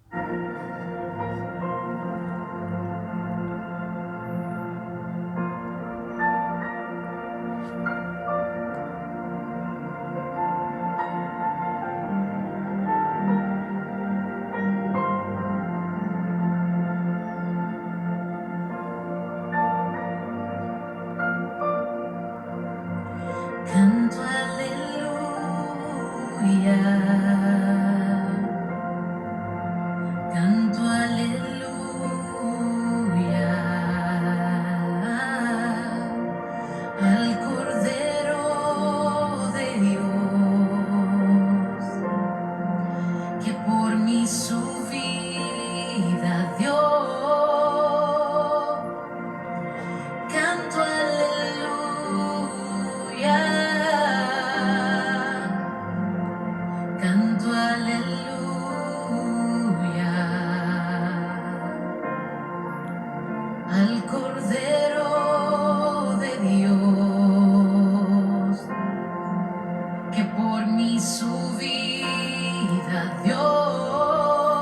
Canto aleluya, canto aleluya al Cordero de Dios, que por mí su vida dio. Canto aleluya, canto aleluya al Cordero de Dios, que por mí su vida dio.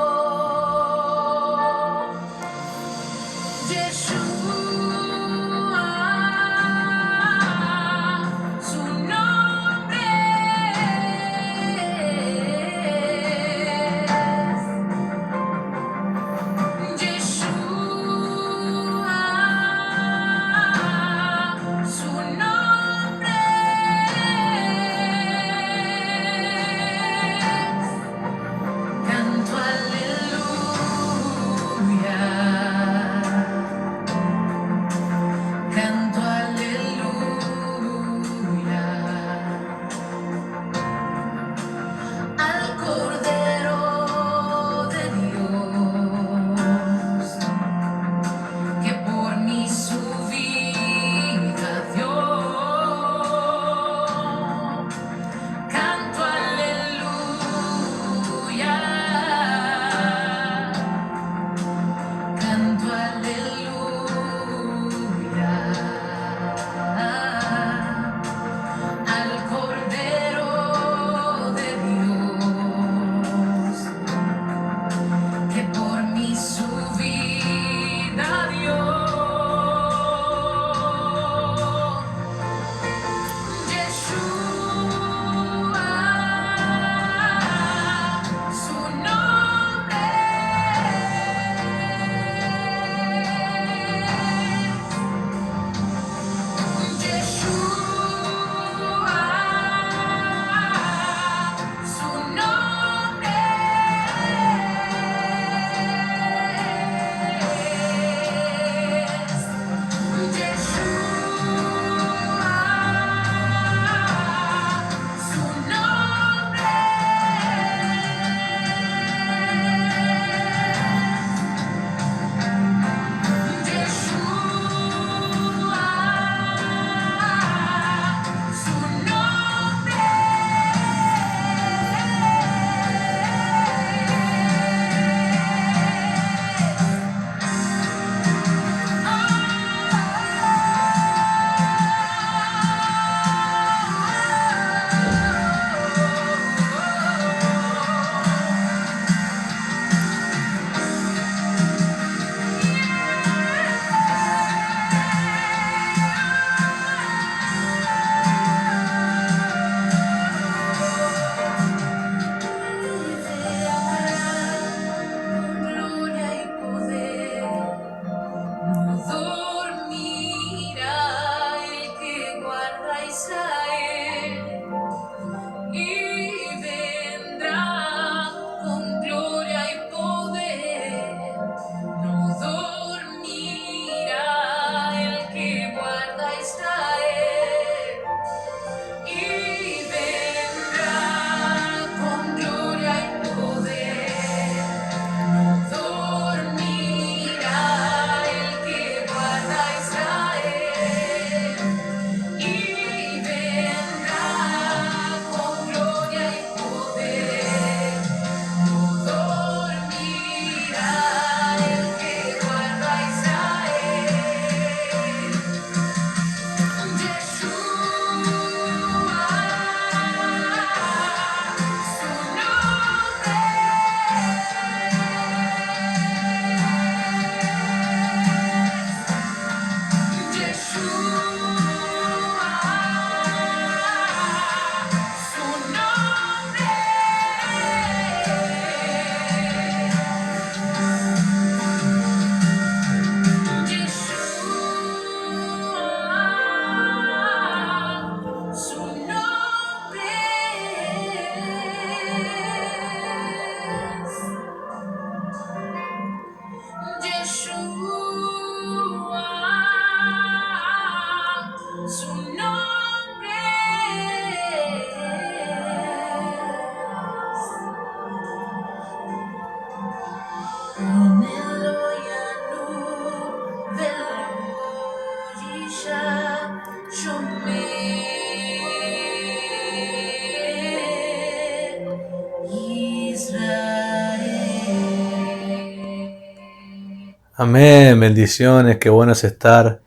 Amén, bendiciones, qué bueno es estar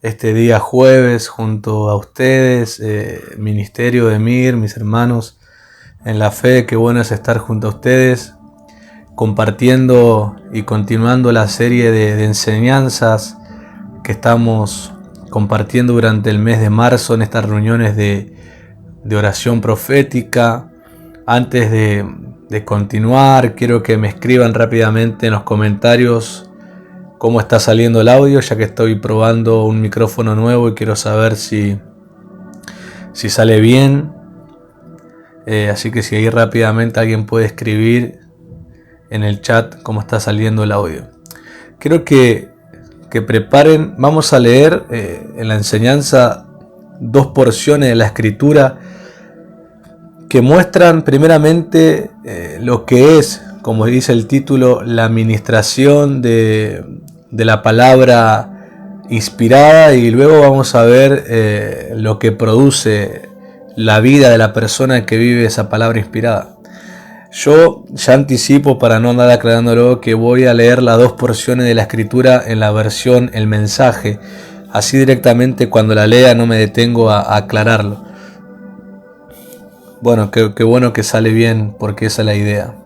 este día jueves junto a ustedes, Ministerio de Mir, mis hermanos en la fe, qué bueno es estar junto a ustedes, compartiendo y continuando la serie de enseñanzas que estamos compartiendo durante el mes de marzo en estas reuniones de oración profética. Antes de continuar, quiero que me escriban rápidamente en los comentarios cómo está saliendo el audio, ya que estoy probando un micrófono nuevo y quiero saber si sale bien. Así que si ahí rápidamente alguien puede escribir en el chat cómo está saliendo el audio. Quiero que preparen, vamos a leer en la enseñanza dos porciones de la escritura que muestran primeramente lo que es, como dice el título, la administración de la palabra inspirada, y luego vamos a ver lo que produce la vida de la persona que vive esa palabra inspirada. Yo ya anticipo, para no andar aclarándolo, que voy a leer las dos porciones de la escritura en la versión El Mensaje, así directamente cuando la lea no me detengo a aclararlo. Bueno, qué bueno que sale bien, porque esa es la idea.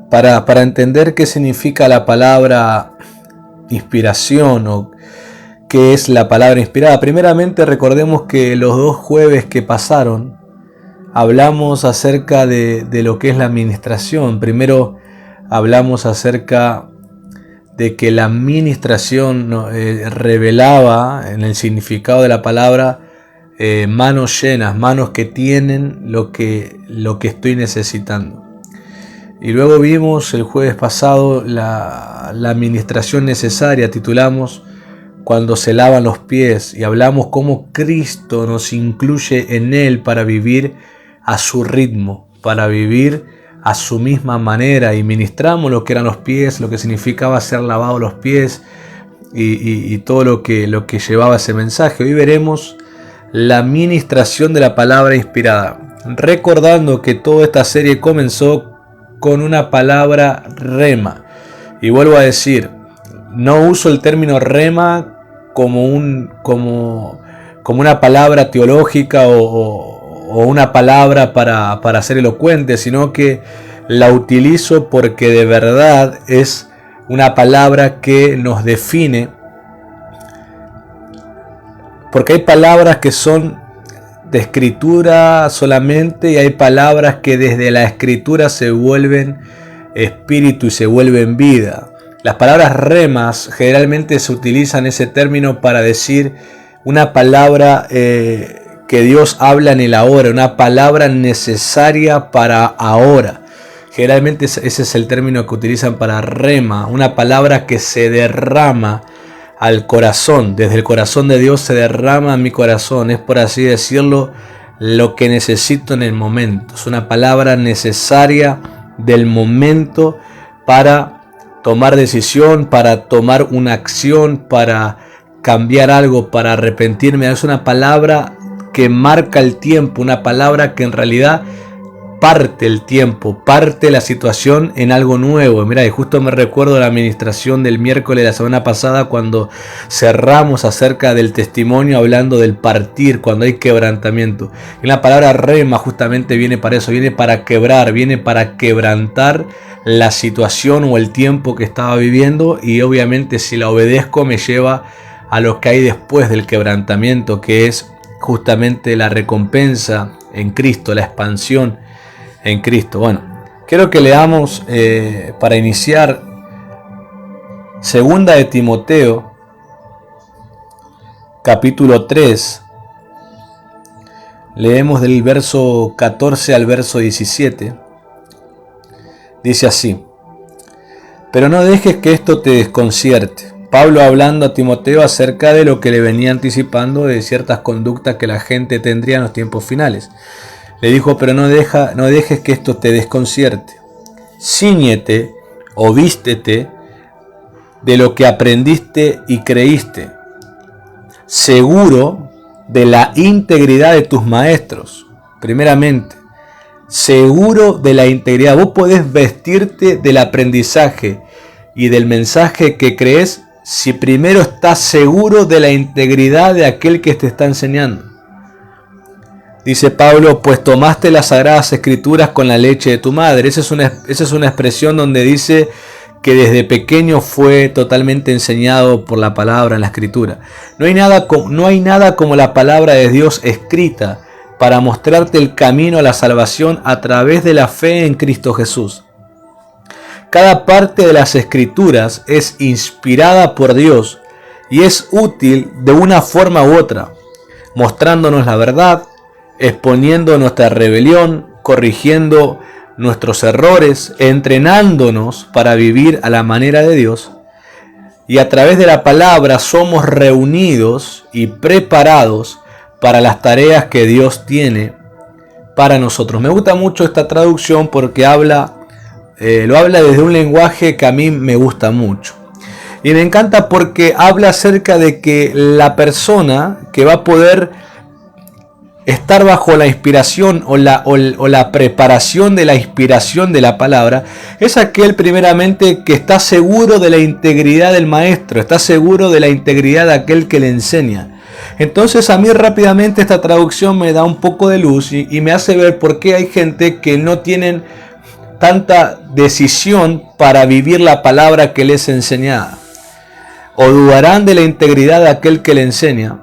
Para entender qué significa la palabra inspiración o qué es la palabra inspirada, primeramente recordemos que los dos jueves que pasaron hablamos acerca de lo que es la administración. Primero hablamos acerca de que la administración revelaba en el significado de la palabra manos llenas, manos que tienen lo que estoy necesitando. Y luego vimos el jueves pasado la administración necesaria, titulamos Cuando se lavan los pies, y hablamos cómo Cristo nos incluye en Él para vivir a su ritmo, para vivir a su misma manera, y ministramos lo que eran los pies, lo que significaba ser lavados los pies y todo lo que llevaba ese mensaje. Hoy veremos la ministración de la palabra inspirada, recordando que toda esta serie comenzó con una palabra rema, y vuelvo a decir, no uso el término rema como una palabra teológica o una palabra para ser elocuente, sino que la utilizo porque de verdad es una palabra que nos define, porque hay palabras que son de escritura solamente y hay palabras que desde la escritura se vuelven espíritu y se vuelven vida. Las palabras remas generalmente se utilizan ese término para decir una palabra que Dios habla en el ahora, una palabra necesaria para ahora. Generalmente ese es el término que utilizan para rema, una palabra que se derrama al corazón, desde el corazón de Dios se derrama a mi corazón, es, por así decirlo, lo que necesito en el momento. Es una palabra necesaria del momento para tomar decisión, para tomar una acción, para cambiar algo, para arrepentirme. Es una palabra que marca el tiempo, una palabra que en realidad parte el tiempo, parte la situación en algo nuevo. Mira, y justo me recuerdo la administración del miércoles de la semana pasada, cuando cerramos acerca del testimonio, hablando del partir, cuando hay quebrantamiento. Y la palabra rema justamente viene para eso, viene para quebrar, viene para quebrantar la situación o el tiempo que estaba viviendo, y obviamente si la obedezco me lleva a lo que hay después del quebrantamiento, que es justamente la recompensa en Cristo, la expansión en Cristo. Bueno, quiero que leamos para iniciar Segunda de Timoteo, capítulo 3. Leemos del verso 14 al verso 17. Dice así: pero no dejes que esto te desconcierte. Pablo hablando a Timoteo acerca de lo que le venía anticipando de ciertas conductas que la gente tendría en los tiempos finales. Le dijo, pero no dejes que esto te desconcierte. Cíñete o vístete de lo que aprendiste y creíste, seguro de la integridad de tus maestros. Primeramente, seguro de la integridad. Vos podés vestirte del aprendizaje y del mensaje que crees si primero estás seguro de la integridad de aquel que te está enseñando? Dice Pablo, pues tomaste las sagradas escrituras con la leche de tu madre. Esa es una expresión donde dice que desde pequeño fue totalmente enseñado por la palabra en la escritura. No hay nada como la palabra de Dios escrita para mostrarte el camino a la salvación a través de la fe en Cristo Jesús. Cada parte de las escrituras es inspirada por Dios y es útil de una forma u otra, mostrándonos la verdad, exponiendo nuestra rebelión, corrigiendo nuestros errores, entrenándonos para vivir a la manera de Dios. Y a través de la palabra somos reunidos y preparados para las tareas que Dios tiene para nosotros. Me gusta mucho esta traducción porque lo habla desde un lenguaje que a mí me gusta mucho. Y me encanta porque habla acerca de que la persona que va a poder estar bajo la inspiración o la preparación de la inspiración de la palabra es aquel primeramente que está seguro de la integridad del maestro, está seguro de la integridad de aquel que le enseña. Entonces a mí rápidamente esta traducción me da un poco de luz y me hace ver por qué hay gente que no tienen tanta decisión para vivir la palabra que les es enseñada. O dudarán de la integridad de aquel que le enseña,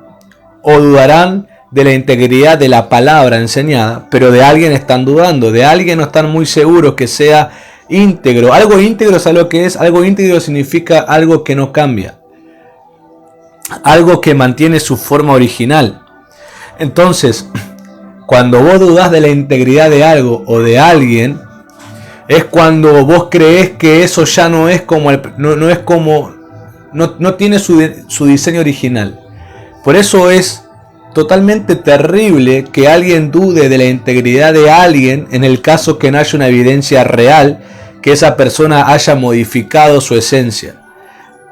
o dudarán de la integridad de la palabra enseñada, pero de alguien están dudando, de alguien no están muy seguros que sea íntegro. Algo íntegro es algo que es, algo íntegro significa algo que no cambia, algo que mantiene su forma original. Entonces, cuando vos dudás de la integridad de algo o de alguien, es cuando vos creés que eso ya no es como, no tiene su diseño original. Por eso es totalmente terrible que alguien dude de la integridad de alguien en el caso que no haya una evidencia real que esa persona haya modificado su esencia.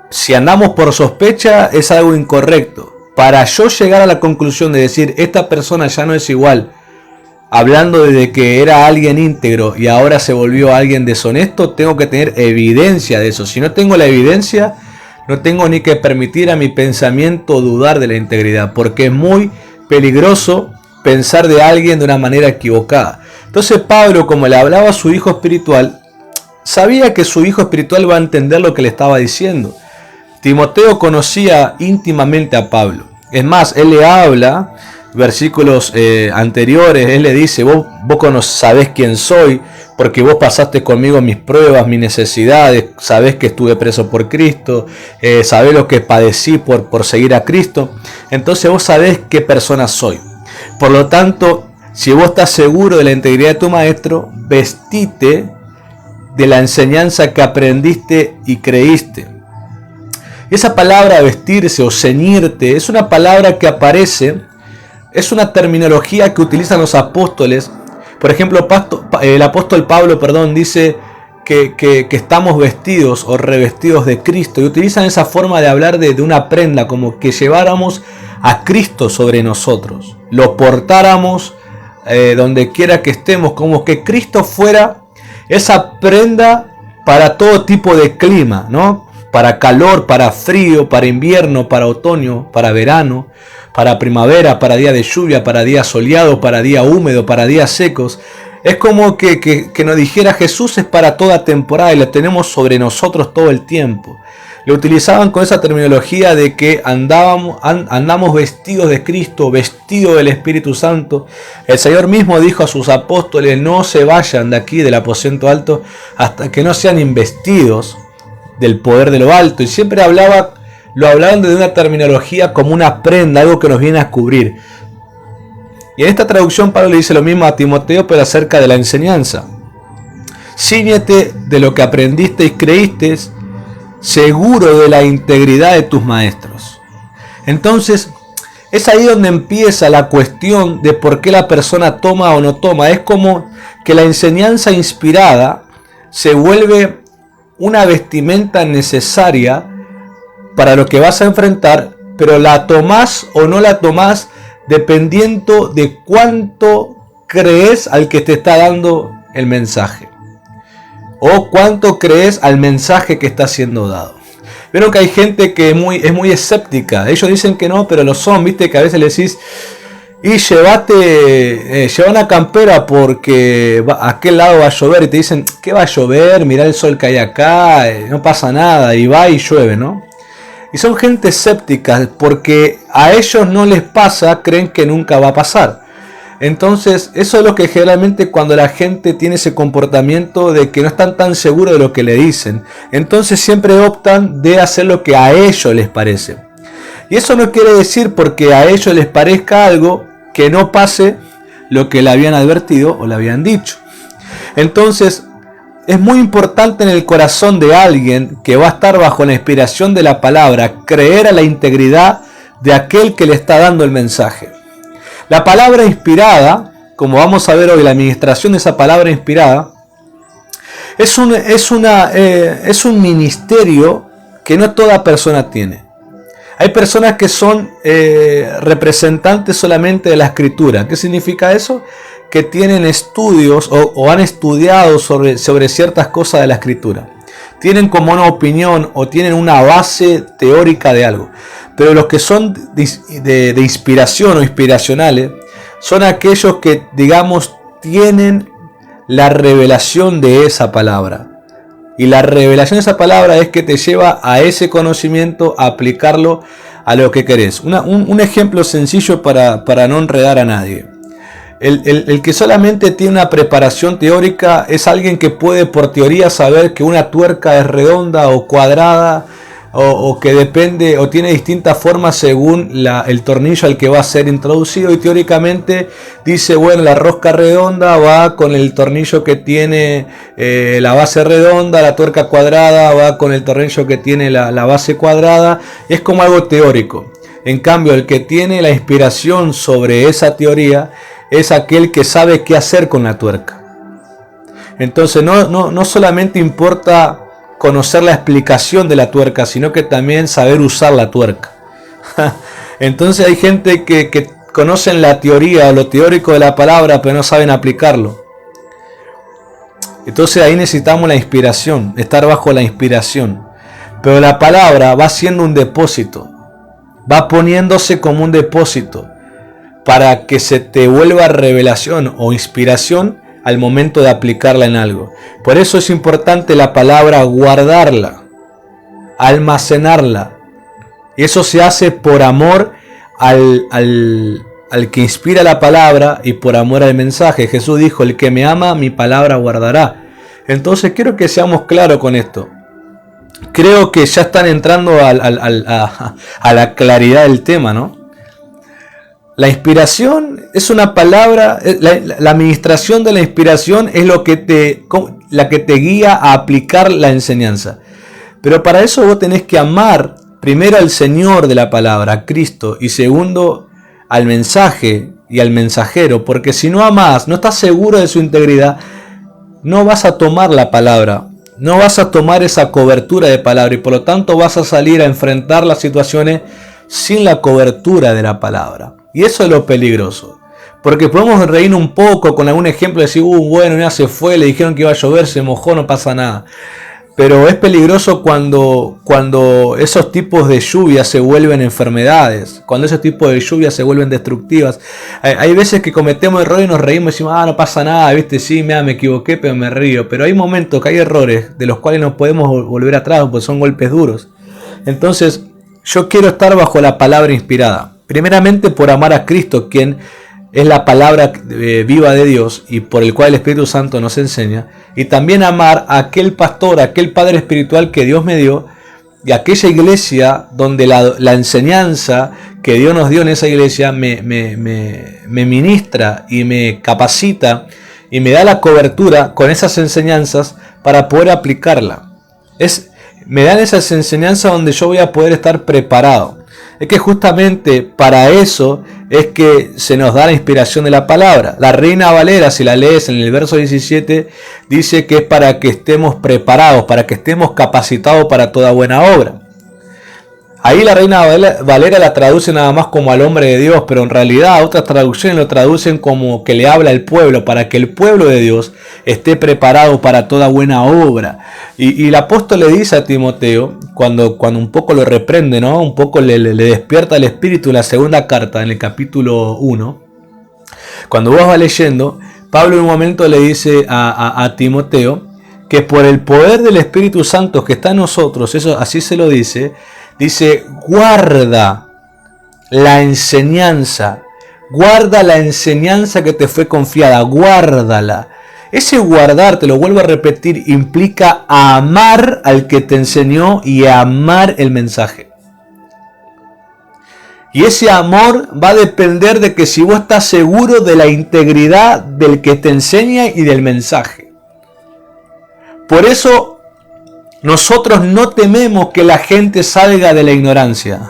Si andamos por sospecha es algo incorrecto. Para yo llegar a la conclusión de decir esta persona ya no es igual, hablando de que era alguien íntegro y ahora se volvió alguien deshonesto, tengo que tener evidencia de eso. Si no tengo la evidencia, no tengo ni que permitir a mi pensamiento dudar de la integridad, porque es muy peligroso pensar de alguien de una manera equivocada. Entonces Pablo, como le hablaba a su hijo espiritual, sabía que su hijo espiritual va a entender lo que le estaba diciendo. Timoteo conocía íntimamente a Pablo. Es más, él le habla, versículos anteriores, él le dice, vos sabés quién soy, porque vos pasaste conmigo mis pruebas, mis necesidades, sabés que estuve preso por Cristo, sabés lo que padecí por seguir a Cristo, entonces vos sabés qué persona soy. Por lo tanto, si vos estás seguro de la integridad de tu maestro, vestite de la enseñanza que aprendiste y creíste. Esa palabra vestirse o ceñirte es una palabra que aparece, es una terminología que utilizan los apóstoles. Por ejemplo, el apóstol Pablo, dice que estamos vestidos o revestidos de Cristo. Y utilizan esa forma de hablar de una prenda, como que lleváramos a Cristo sobre nosotros. Lo portáramos donde quiera que estemos, como que Cristo fuera esa prenda para todo tipo de clima, ¿no? Para calor, para frío, para invierno, para otoño, para verano, para primavera, para día de lluvia, para día soleado, para día húmedo, para días secos. Es como que nos dijera Jesús es para toda temporada y lo tenemos sobre nosotros todo el tiempo. Lo utilizaban con esa terminología de que andamos vestidos de Cristo, vestidos del Espíritu Santo. El Señor mismo dijo a sus apóstoles, no se vayan de aquí del aposento alto hasta que no sean investidos del poder de lo alto. Y siempre lo hablaban de una terminología como una prenda, algo que nos viene a cubrir. Y en esta traducción Pablo le dice lo mismo a Timoteo, pero acerca de la enseñanza. Cíñete de lo que aprendiste y creíste, seguro de la integridad de tus maestros. Entonces, es ahí donde empieza la cuestión de por qué la persona toma o no toma. Es como que la enseñanza inspirada se vuelve una vestimenta necesaria para lo que vas a enfrentar, pero la tomás o no la tomás dependiendo de cuánto crees al que te está dando el mensaje. o cuánto crees al mensaje que está siendo dado. Vieron que hay gente que es muy escéptica. Ellos dicen que no, pero lo son. Viste que a veces le decís, y lleva una campera porque a aquel lado va a llover. Y te dicen, ¿qué va a llover? Mirá el sol que hay acá, no pasa nada. Y va y llueve, ¿no? Y son gente escéptica porque a ellos no les pasa, creen que nunca va a pasar. Entonces, eso es lo que generalmente cuando la gente tiene ese comportamiento de que no están tan seguros de lo que le dicen, entonces siempre optan de hacer lo que a ellos les parece. Y eso no quiere decir porque a ellos les parezca algo que no pase lo que le habían advertido o le habían dicho. Entonces, es muy importante en el corazón de alguien que va a estar bajo la inspiración de la palabra, creer a la integridad de aquel que le está dando el mensaje. La palabra inspirada, como vamos a ver hoy, la administración de esa palabra inspirada, es un ministerio que no toda persona tiene. Hay personas que son representantes solamente de la escritura. ¿Qué significa eso? Que tienen estudios o han estudiado sobre ciertas cosas de la escritura. Tienen como una opinión o tienen una base teórica de algo. Pero los que son de inspiración o inspiracionales son aquellos que, digamos, tienen la revelación de esa palabra. Y la revelación de esa palabra es que te lleva a ese conocimiento, a aplicarlo a lo que querés. Un ejemplo sencillo para no enredar a nadie. El que solamente tiene una preparación teórica es alguien que puede por teoría saber que una tuerca es redonda o cuadrada o que depende o tiene distintas formas según el tornillo al que va a ser introducido, y teóricamente dice, bueno, la rosca redonda va con el tornillo que tiene la base redonda, la tuerca cuadrada va con el tornillo que tiene la base cuadrada. Es como algo teórico. En cambio, el que tiene la inspiración sobre esa teoría es aquel que sabe qué hacer con la tuerca. Entonces no solamente importa conocer la explicación de la tuerca, sino que también saber usar la tuerca. Entonces hay gente que conocen la teoría o lo teórico de la palabra, pero no saben aplicarlo. Entonces ahí necesitamos la inspiración, estar bajo la inspiración. Pero la palabra va siendo un depósito, va poniéndose como un depósito para que se te vuelva revelación o inspiración al momento de aplicarla en algo. Por eso es importante la palabra guardarla, almacenarla. Y eso se hace por amor al que inspira la palabra y por amor al mensaje. Jesús dijo, el que me ama, mi palabra guardará. Entonces quiero que seamos claros con esto. Creo que ya están entrando a la claridad del tema, ¿no? La inspiración es una palabra, la administración de la inspiración es la que te guía a aplicar la enseñanza. Pero para eso vos tenés que amar primero al Señor de la palabra, a Cristo, y segundo al mensaje y al mensajero, porque si no amás, no estás seguro de su integridad, no vas a tomar la palabra, no vas a tomar esa cobertura de palabra y por lo tanto vas a salir a enfrentar las situaciones sin la cobertura de la palabra. Y eso es lo peligroso. Porque podemos reír un poco con algún ejemplo de decir, bueno, ya se fue, le dijeron que iba a llover, se mojó, no pasa nada. Pero es peligroso cuando esos tipos de lluvias se vuelven enfermedades, cuando esos tipos de lluvias se vuelven destructivas. Hay veces que cometemos errores y nos reímos y decimos, no pasa nada, viste, sí, me equivoqué, pero me río. Pero hay momentos que hay errores de los cuales no podemos volver atrás, porque son golpes duros. Entonces, yo quiero estar bajo la palabra inspirada. Primeramente por amar a Cristo, quien es la palabra viva de Dios y por el cual el Espíritu Santo nos enseña. Y también amar a aquel pastor, a aquel padre espiritual que Dios me dio. Y aquella iglesia donde la enseñanza que Dios nos dio en esa iglesia me ministra y me capacita y me da la cobertura con esas enseñanzas para poder aplicarla. Me dan esas enseñanzas donde yo voy a poder estar preparado. Es que justamente para eso es que se nos da la inspiración de la palabra. La Reina Valera, si la lees en el verso 17, dice que es para que estemos preparados, para que estemos capacitados para toda buena obra. Ahí la Reina Valera la traduce nada más como al hombre de Dios, pero en realidad otras traducciones lo traducen como que le habla al pueblo, para que el pueblo de Dios esté preparado para toda buena obra. Y el apóstol le dice a Timoteo, cuando un poco lo reprende, ¿no? Un poco le despierta el espíritu en la segunda carta, en el capítulo 1, cuando vos vas leyendo, Pablo en un momento le dice a Timoteo que por el poder del Espíritu Santo que está en nosotros, eso así se lo dice, guarda la enseñanza que te fue confiada, guárdala. Ese guardar, te lo vuelvo a repetir, implica amar al que te enseñó y amar el mensaje. Y ese amor va a depender de que si vos estás seguro de la integridad del que te enseña y del mensaje. Por eso nosotros no tememos que la gente salga de la ignorancia.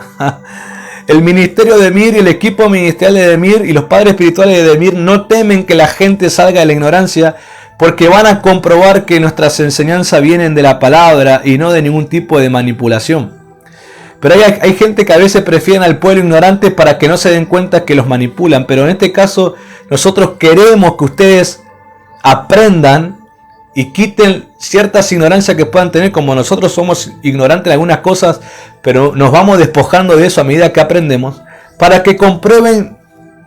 El ministerio de Emir y el equipo ministerial de Emir y los padres espirituales de Emir no temen que la gente salga de la ignorancia, porque van a comprobar que nuestras enseñanzas vienen de la palabra y no de ningún tipo de manipulación. Pero hay gente que a veces prefieren al pueblo ignorante para que no se den cuenta que los manipulan. Pero en este caso nosotros queremos que ustedes aprendan y quiten ciertas ignorancias que puedan tener, como nosotros somos ignorantes en algunas cosas, pero nos vamos despojando de eso a medida que aprendemos, para que comprueben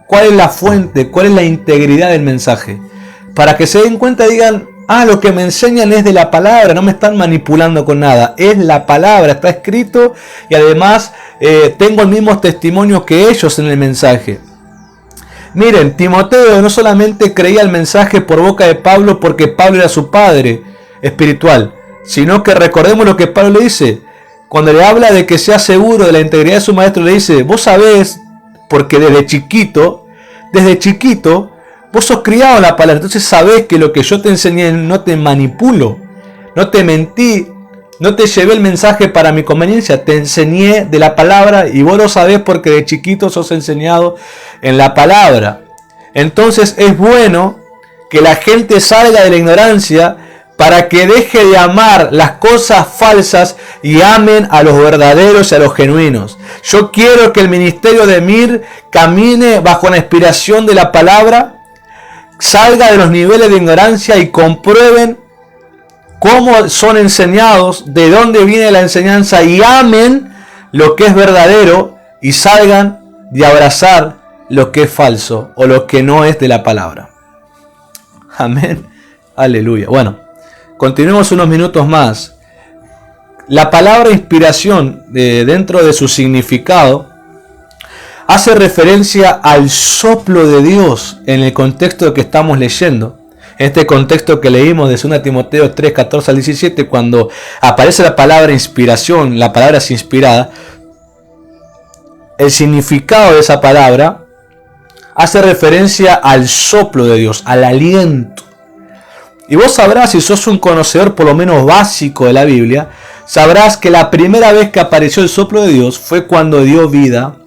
cuál es la fuente, cuál es la integridad del mensaje, para que se den cuenta y digan, lo que me enseñan es de la palabra, no me están manipulando con nada, es la palabra, está escrito y además tengo el mismo testimonio que ellos en el mensaje. Miren, Timoteo no solamente creía el mensaje por boca de Pablo porque Pablo era su padre espiritual, sino que recordemos lo que Pablo le dice. Cuando le habla de que sea seguro de la integridad de su maestro, le dice, vos sabés, porque desde chiquito, vos sos criado en la palabra, entonces sabés que lo que yo te enseñé no te manipulo, no te mentí, no te llevé el mensaje para mi conveniencia, te enseñé de la palabra y vos lo sabés porque de chiquito sos enseñado en la palabra. Entonces es bueno que la gente salga de la ignorancia para que deje de amar las cosas falsas y amen a los verdaderos y a los genuinos. Yo quiero que el ministerio de Emir camine bajo la inspiración de la palabra, salga de los niveles de ignorancia y comprueben cómo son enseñados, de dónde viene la enseñanza y amen lo que es verdadero y salgan de abrazar lo que es falso o lo que no es de la palabra. Amén. Aleluya. Bueno, continuemos unos minutos más. La palabra inspiración, dentro de su significado, hace referencia al soplo de Dios en el contexto que estamos leyendo. En este contexto que leímos de 2 Timoteo 3, 14 al 17, cuando aparece la palabra inspiración, la palabra es inspirada, el significado de esa palabra hace referencia al soplo de Dios, al aliento. Y vos sabrás, si sos un conocedor por lo menos básico de la Biblia, sabrás que la primera vez que apareció el soplo de Dios fue cuando dio vida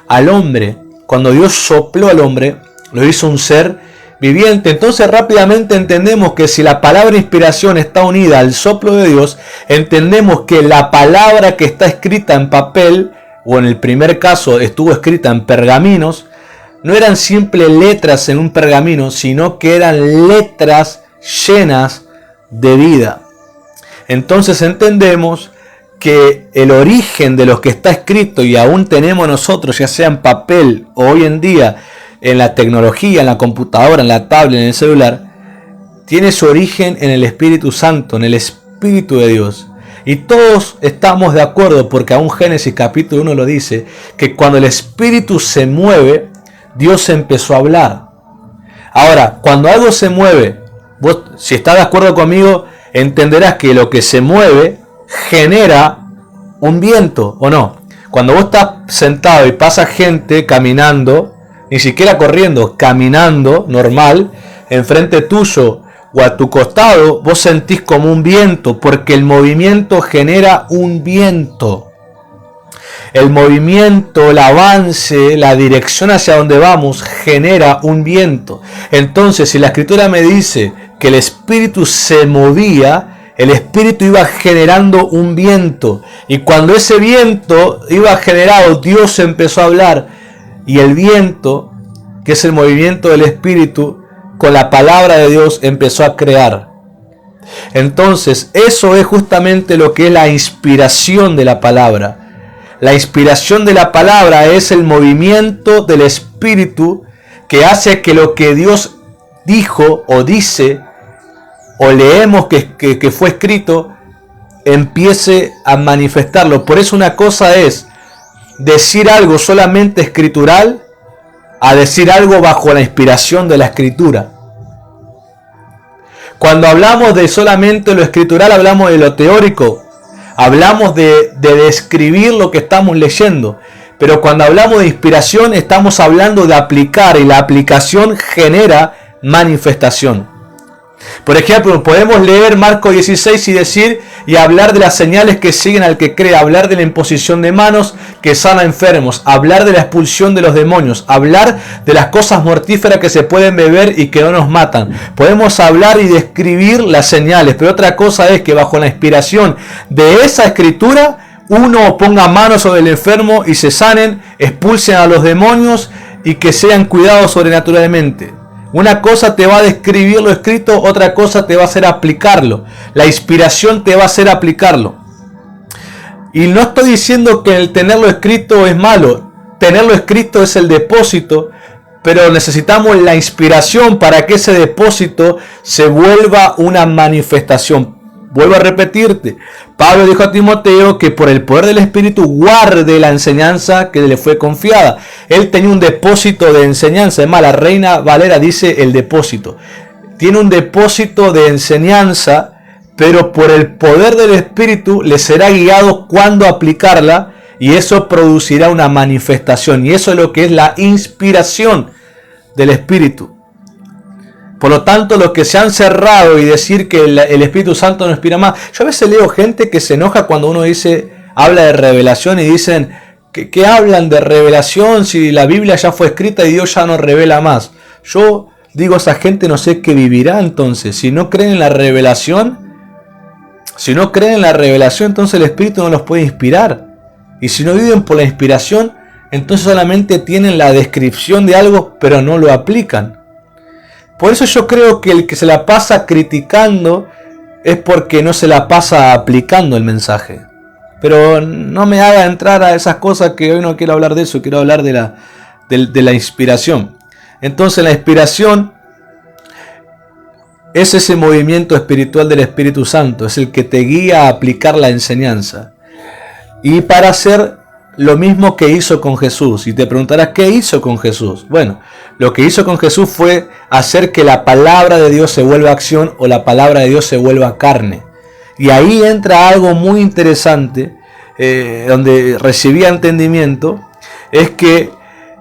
al hombre. Cuando Dios sopló al hombre, lo hizo un ser viviente. Entonces rápidamente entendemos que si la palabra inspiración está unida al soplo de Dios, entendemos que la palabra que está escrita en papel, o en el primer caso estuvo escrita en pergaminos, no eran simples letras en un pergamino, sino que eran letras llenas de vida. Entonces entendemos que el origen de lo que está escrito y aún tenemos nosotros, ya sea en papel o hoy en día en la tecnología, en la computadora, en la tablet, en el celular, tiene su origen en el Espíritu Santo, en el Espíritu de Dios. Y todos estamos de acuerdo, porque aún Génesis capítulo 1 lo dice, que cuando el Espíritu se mueve, Dios empezó a hablar. Ahora, cuando algo se mueve, vos, si estás de acuerdo conmigo, entenderás que lo que se mueve genera un viento, ¿o no? Cuando vos estás sentado y pasa gente caminando, ni siquiera corriendo, caminando normal, enfrente tuyo o a tu costado, vos sentís como un viento, porque el movimiento genera un viento. El movimiento, el avance, la dirección hacia donde vamos genera un viento. Entonces, si la Escritura me dice que el Espíritu se movía, el Espíritu iba generando un viento. Y cuando ese viento iba generado, Dios empezó a hablar. Y el viento, que es el movimiento del Espíritu, con la palabra de Dios empezó a crear. Entonces, eso es justamente lo que es la inspiración de la palabra. La inspiración de la palabra es el movimiento del Espíritu que hace que lo que Dios dijo o dice o leemos que fue escrito empiece a manifestarlo. Por eso una cosa es decir algo solamente escritural a decir algo bajo la inspiración de la escritura. Cuando hablamos de solamente lo escritural, hablamos de lo teórico. Hablamos de describir lo que estamos leyendo. Pero cuando hablamos de inspiración, estamos hablando de aplicar. Y la aplicación genera manifestación. Por ejemplo, podemos leer Marcos 16 y decir y hablar de las señales que siguen al que cree, hablar de la imposición de manos que sana enfermos, hablar de la expulsión de los demonios, hablar de las cosas mortíferas que se pueden beber y que no nos matan. Podemos hablar y describir las señales, pero otra cosa es que bajo la inspiración de esa escritura uno ponga manos sobre el enfermo y se sanen, expulsen a los demonios y que sean cuidados sobrenaturalmente. Una cosa te va a describir lo escrito, otra cosa te va a hacer aplicarlo. La inspiración te va a hacer aplicarlo. Y no estoy diciendo que el tenerlo escrito es malo. Tenerlo escrito es el depósito, pero necesitamos la inspiración para que ese depósito se vuelva una manifestación. Vuelvo a repetirte, Pablo dijo a Timoteo que por el poder del Espíritu guarde la enseñanza que le fue confiada. Él tenía un depósito de enseñanza. Además, la Reina Valera dice el depósito. Tiene un depósito de enseñanza, pero por el poder del Espíritu le será guiado cuándo aplicarla y eso producirá una manifestación. Y eso es lo que es la inspiración del Espíritu. Por lo tanto, los que se han cerrado y decir que el Espíritu Santo no inspira más. Yo a veces leo gente que se enoja cuando uno habla de revelación y dicen que hablan de revelación si la Biblia ya fue escrita y Dios ya no revela más. Yo digo, esa gente no sé qué vivirá entonces. Si no creen en la revelación, entonces el Espíritu no los puede inspirar. Y si no viven por la inspiración, entonces solamente tienen la descripción de algo, pero no lo aplican. Por eso yo creo que el que se la pasa criticando es porque no se la pasa aplicando el mensaje. Pero no me haga entrar a esas cosas, que hoy no quiero hablar de eso, quiero hablar de la inspiración. Entonces la inspiración es ese movimiento espiritual del Espíritu Santo, es el que te guía a aplicar la enseñanza. Y para hacer lo mismo que hizo con Jesús. Y te preguntarás, ¿qué hizo con Jesús? Bueno, lo que hizo con Jesús fue hacer que la palabra de Dios se vuelva acción o la palabra de Dios se vuelva carne. Y ahí entra algo muy interesante, donde recibía entendimiento, es que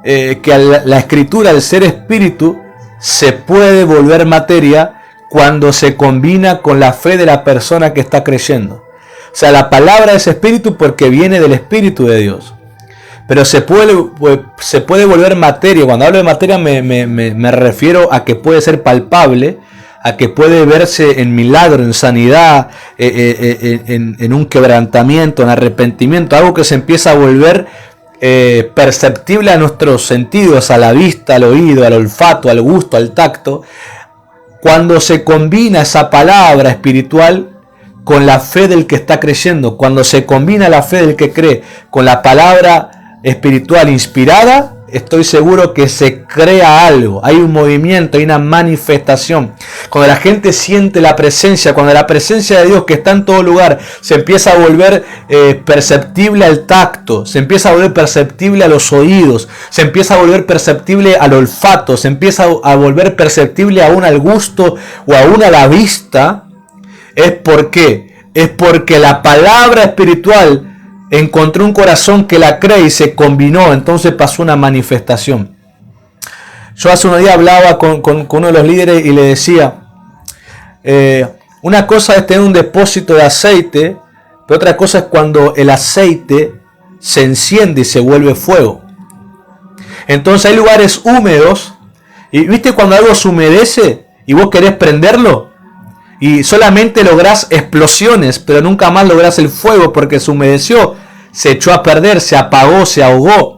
la escritura, al ser espíritu, se puede volver materia cuando se combina con la fe de la persona que está creyendo. O sea, la palabra es espíritu porque viene del Espíritu de Dios. Pero se puede volver materia. Cuando hablo de materia me refiero a que puede ser palpable, a que puede verse en milagro, en sanidad, en un quebrantamiento, en arrepentimiento. Algo que se empieza a volver perceptible a nuestros sentidos, a la vista, al oído, al olfato, al gusto, al tacto. Cuando se combina esa palabra espiritual con la fe del que está creyendo, cuando se combina la fe del que cree con la palabra espiritual inspirada, estoy seguro que se crea algo, hay un movimiento, hay una manifestación. Cuando la gente siente la presencia, cuando la presencia de Dios que está en todo lugar se empieza a volver perceptible al tacto, se empieza a volver perceptible a los oídos, se empieza a volver perceptible al olfato, se empieza a volver perceptible aún al gusto o aún a la vista. Es porque la palabra espiritual encontró un corazón que la cree y se combinó, entonces pasó una manifestación. Yo hace unos días hablaba con uno de los líderes y le decía, una cosa es tener un depósito de aceite, pero otra cosa es cuando el aceite se enciende y se vuelve fuego. Entonces hay lugares húmedos, y viste cuando algo se humedece y vos querés prenderlo. Y solamente lográs explosiones, pero nunca más lográs el fuego porque se humedeció, se echó a perder, se apagó, se ahogó.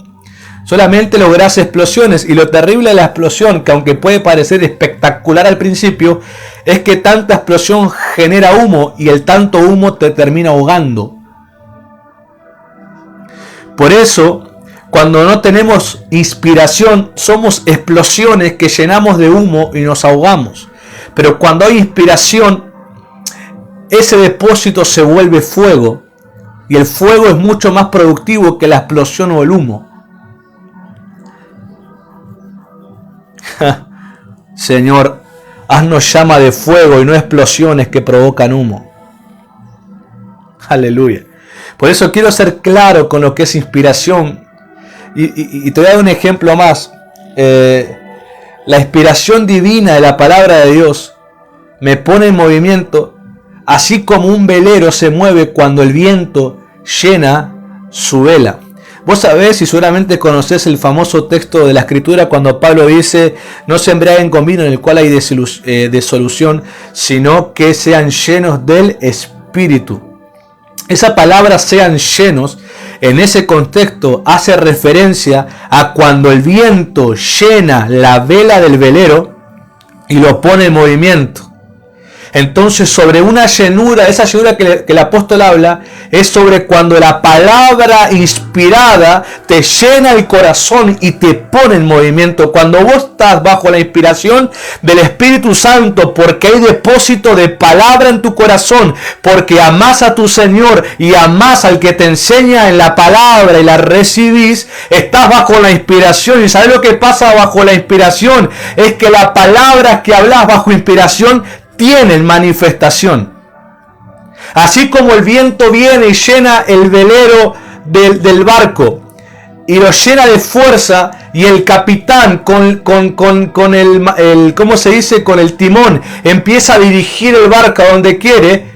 Solamente lográs explosiones, y lo terrible de la explosión, que aunque puede parecer espectacular al principio, es que tanta explosión genera humo y el tanto humo te termina ahogando. Por eso, cuando no tenemos inspiración, somos explosiones que llenamos de humo y nos ahogamos. Pero cuando hay inspiración, ese depósito se vuelve fuego, y el fuego es mucho más productivo que la explosión o el humo. Señor, haznos llama de fuego y no explosiones que provocan humo. Aleluya. Por eso quiero ser claro con lo que es inspiración. Y te voy a dar un ejemplo más. La inspiración divina de la palabra de Dios me pone en movimiento, así como un velero se mueve cuando el viento llena su vela. Vos sabés y seguramente conocés el famoso texto de la Escritura cuando Pablo dice: no se embriaguen con vino en el cual hay disolución, sino que sean llenos del Espíritu. Esa palabra "sean llenos" en ese contexto hace referencia a cuando el viento llena la vela del velero y lo pone en movimiento. Entonces, sobre una llenura, esa llenura que el apóstol habla, es sobre cuando la palabra inspirada te llena el corazón y te pone en movimiento. Cuando vos estás bajo la inspiración del Espíritu Santo, porque hay depósito de palabra en tu corazón, porque amás a tu Señor y amás al que te enseña en la palabra y la recibís, estás bajo la inspiración. ¿Y sabés lo que pasa bajo la inspiración? Es que las palabras que hablas bajo inspiración tienen manifestación. Así como el viento viene y llena el velero del barco y lo llena de fuerza, y el capitán con el ¿cómo se dice? Con el timón empieza a dirigir el barco a donde quiere,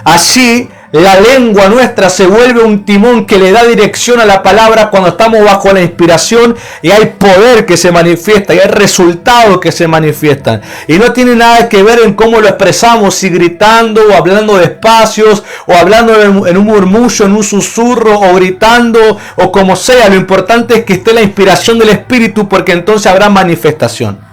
así la lengua nuestra se vuelve un timón que le da dirección a la palabra cuando estamos bajo la inspiración, y hay poder que se manifiesta y hay resultados que se manifiestan. Y no tiene nada que ver en cómo lo expresamos, si gritando o hablando despacios o hablando en un murmullo, en un susurro o gritando o como sea. Lo importante es que esté la inspiración del Espíritu, porque entonces habrá manifestación.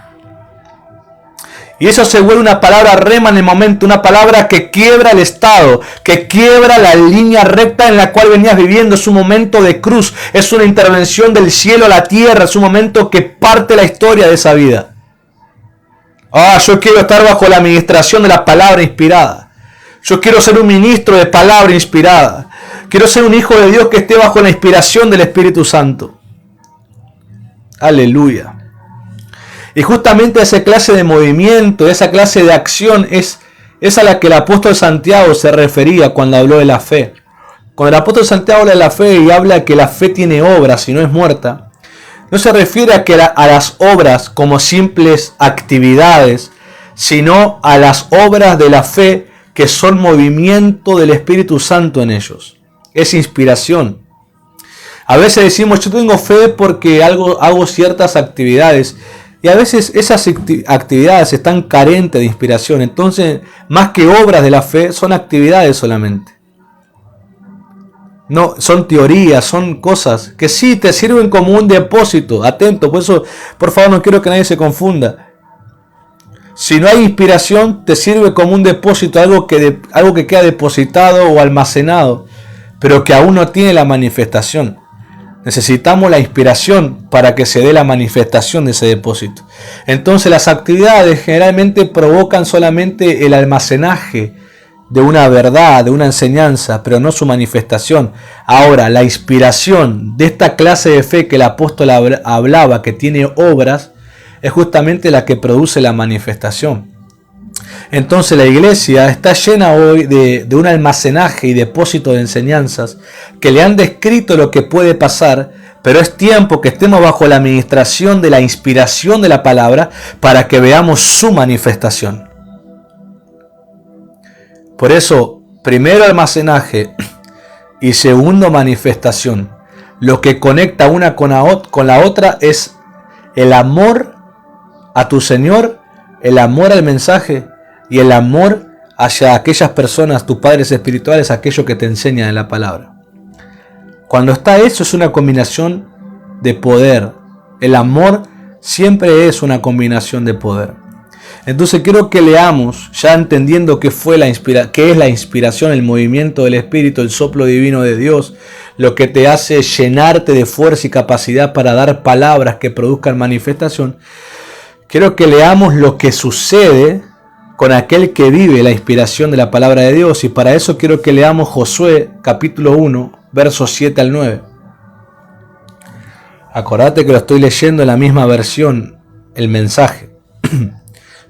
Y eso se vuelve una palabra rema en el momento, una palabra que quiebra el estado, que quiebra la línea recta en la cual venías viviendo. Es un momento de cruz, es una intervención del cielo a la tierra, es un momento que parte la historia de esa vida. Yo quiero estar bajo la administración de la palabra inspirada. Yo quiero ser un ministro de palabra inspirada. Quiero ser un hijo de Dios que esté bajo la inspiración del Espíritu Santo. Aleluya. Y justamente esa clase de movimiento, esa clase de acción es a la que el apóstol Santiago se refería cuando habló de la fe. Cuando el apóstol Santiago habla de la fe y habla que la fe tiene obras y no es muerta, no se refiere a las obras como simples actividades, sino a las obras de la fe que son movimiento del Espíritu Santo en ellos. Es inspiración. A veces decimos: yo tengo fe porque hago ciertas actividades. Y a veces esas actividades están carentes de inspiración. Entonces, más que obras de la fe, son actividades solamente. No, son teorías, son cosas que sí te sirven como un depósito. Atento, por eso, por favor, no quiero que nadie se confunda. Si no hay inspiración, te sirve como un depósito, algo que queda depositado o almacenado, pero que aún no tiene la manifestación. Necesitamos la inspiración para que se dé la manifestación de ese depósito. Entonces las actividades generalmente provocan solamente el almacenaje de una verdad, de una enseñanza, pero no su manifestación. Ahora, la inspiración de esta clase de fe que el apóstol hablaba, que tiene obras, es justamente la que produce la manifestación. Entonces la iglesia está llena hoy de un almacenaje y depósito de enseñanzas que le han descrito lo que puede pasar, pero es tiempo que estemos bajo la administración de la inspiración de la palabra para que veamos su manifestación. Por eso, primero almacenaje y segundo manifestación. Lo que conecta una con la otra es el amor a tu Señor, el amor al mensaje y el amor hacia aquellas personas, tus padres espirituales, aquellos que te enseñan en la palabra. Cuando está eso, es una combinación de poder. El amor siempre es una combinación de poder. Entonces quiero que leamos, ya entendiendo qué es la inspiración, el movimiento del Espíritu, el soplo divino de Dios, lo que te hace llenarte de fuerza y capacidad para dar palabras que produzcan manifestación. Quiero que leamos lo que sucede con aquel que vive la inspiración de la palabra de Dios, y para eso quiero que leamos Josué capítulo 1, versos 7 al 9. Acordate que lo estoy leyendo en la misma versión, el mensaje,